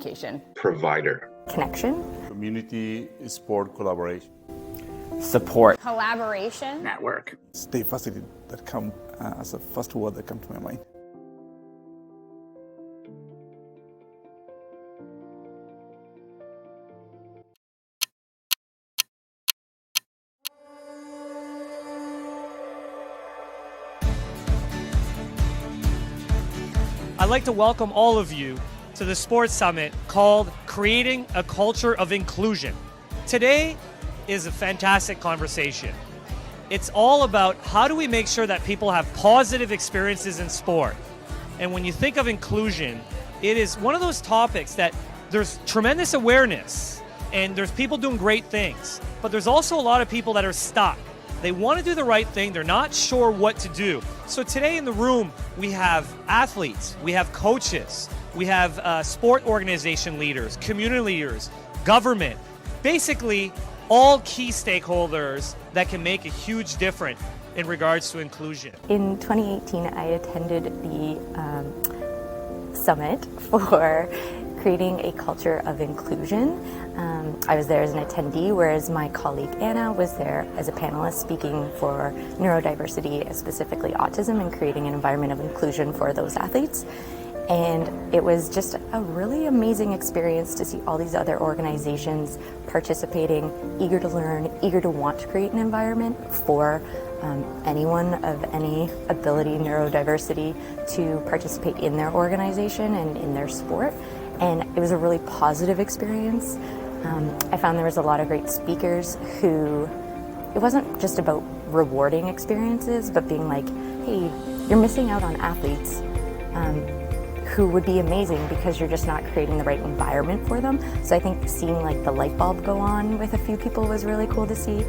communication. Provider. Connection. Community sport collaboration. Support. Collaboration. Network. Diversity that come as the first word that comes to my mind. I'd like to welcome all of you to the Sports Summit called Creating a Culture of Inclusion. Today is a fantastic conversation. It's all about how do we make sure that people have positive experiences in sport. And when you think of inclusion, it is one of those topics that there's tremendous awareness and there's people doing great things, but there's also a lot of people that are stuck. They want to do the right thing, they're not sure what to do. So today in the room, we have athletes, we have coaches, we have sport organization leaders, community leaders, government, basically all key stakeholders that can make a huge difference in regards to inclusion. In 2018, I attended the summit for creating a culture of inclusion. I was there as an attendee, whereas my colleague Anna was there as a panelist speaking for neurodiversity, specifically autism, and creating an environment of inclusion for those athletes. And it was just a really amazing experience to see all these other organizations participating, eager to learn, eager to want to create an environment for anyone of any ability, neurodiversity, to participate in their organization and in their sport. And it was a really positive experience. I found there was a lot of great speakers who, it wasn't just about rewarding experiences, but being like, hey, you're missing out on athletes who would be amazing because you're just not creating the right environment for them. So I think seeing like the light bulb go on with a few people was really cool to see.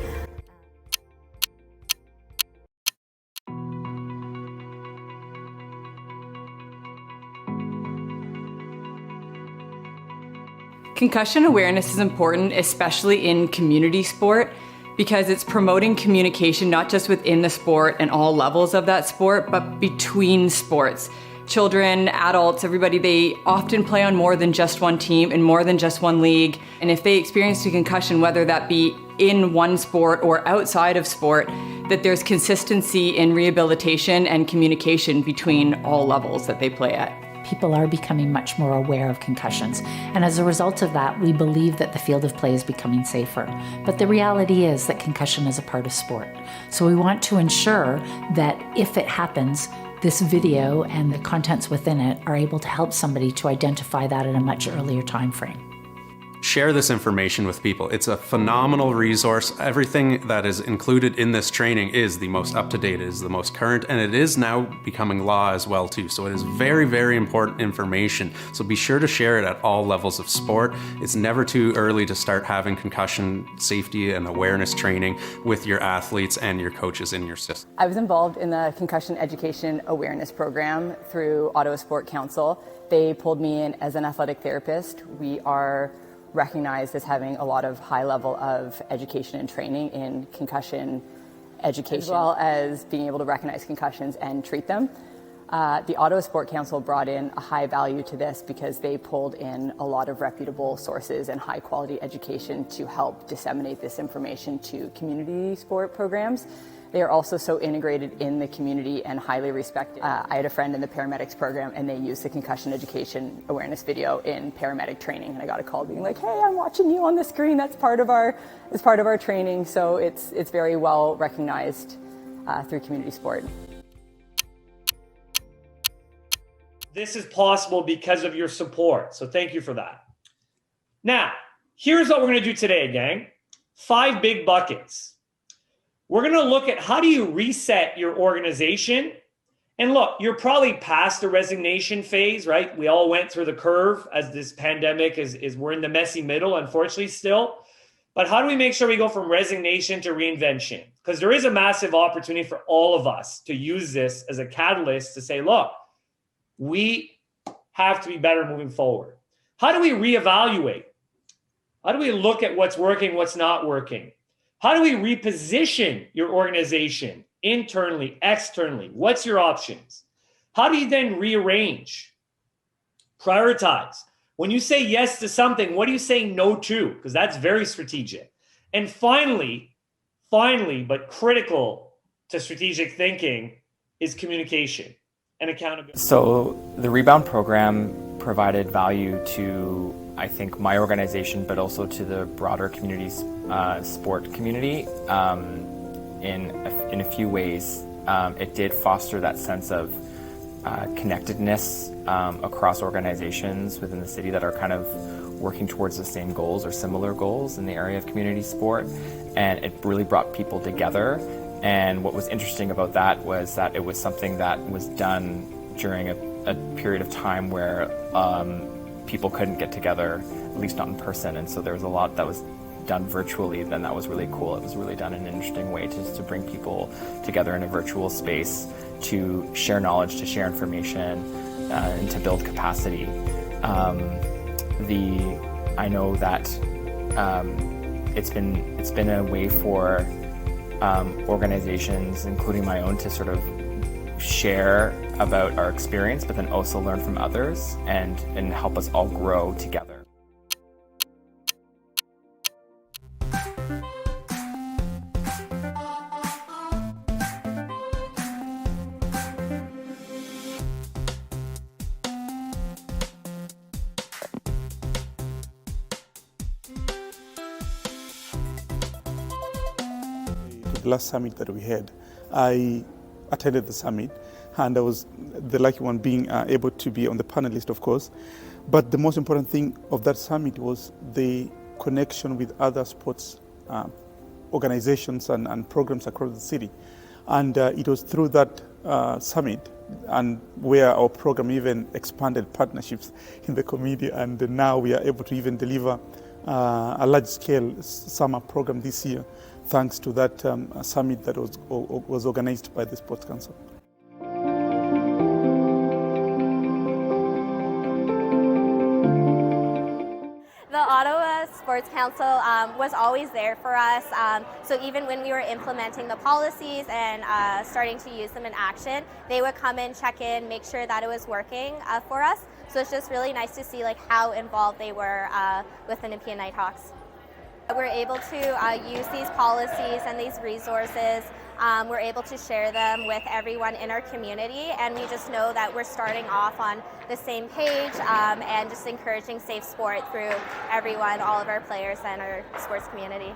Concussion awareness is important, especially in community sport, because it's promoting communication not just within the sport and all levels of that sport, but between sports. Children, adults, everybody, they often play on more than just one team and more than just one league. And if they experience a concussion, whether that be in one sport or outside of sport, that there's consistency in rehabilitation and communication between all levels that they play at. People are becoming much more aware of concussions. And as a result of that, we believe that the field of play is becoming safer. But the reality is that concussion is a part of sport. So we want to ensure that if it happens, this video and the contents within it are able to help somebody to identify that at a much earlier time frame. Share this information with people. It's a phenomenal resource. Everything that is included in this training is the most up-to-date, is the most current, and it is now becoming law as well too. So it is very, very important information. So be sure to share it at all levels of sport. It's never too early to start having concussion safety and awareness training with your athletes and your coaches in your system. I was involved in the concussion education awareness program through Ottawa Sport Council. They pulled me in as an athletic therapist. We are recognized as having a lot of high level of education and training in concussion education, as well as being able to recognize concussions and treat them. The Ottawa Sport Council brought in a high value to this because they pulled in a lot of reputable sources and high quality education to help disseminate this information to community sport programs. They are also so integrated in the community and highly respected. I had a friend in the paramedics program and they used the concussion education awareness video in paramedic training, and I got a call being like, hey, I'm watching you on the screen, that's part of our training. So it's very well recognized through community sport. This is possible because of your support, so thank you for that. Now, here's what we're going to do today, gang. 5 big buckets. We're going to look at how do you reset your organization. And look, you're probably past the resignation phase, right? We all went through the curve as this pandemic is we're in the messy middle, unfortunately, still. But how do we make sure we go from resignation to reinvention? Because there is a massive opportunity for all of us to use this as a catalyst to say, look, we have to be better moving forward. How do we reevaluate? How do we look at what's working, what's not working? How do we reposition your organization internally, externally? What's your options? How do you then rearrange, prioritize? When you say yes to something, what are you saying no to? Because that's very strategic. And finally, but critical to strategic thinking is communication and accountability. So the Rebound program provided value to, I think, my organization, but also to the broader community, sport community in a few ways. It did foster that sense of connectedness across organizations within the city that are kind of working towards the same goals or similar goals in the area of community sport, and it really brought people together. And what was interesting about that was that it was something that was done during a period of time where people couldn't get together, at least not in person, and so there was a lot that was done virtually. Then that was really cool. It was really done in an interesting way to bring people together in a virtual space to share knowledge, to share information, and to build capacity. I know that it's been a way for organizations, including my own, to sort of share about our experience, but then also learn from others and help us all grow together. The last summit that we had, I attended the summit, and I was the lucky one being able to be on the panel list, of course. But the most important thing of that summit was the connection with other sports organizations and programs across the city. And it was through that summit and where our program even expanded partnerships in the community, and now we are able to even deliver a large-scale summer program this year, thanks to that summit that was organized by the Sports Council. The Ottawa Sports Council was always there for us. So even when we were implementing the policies and starting to use them in action, they would come in, check in, make sure that it was working for us. So it's just really nice to see how involved they were with Olympian Nighthawks. We're able to use these policies and these resources. We're able to share them with everyone in our community, and we just know that we're starting off on the same page and just encouraging safe sport through everyone, all of our players and our sports community.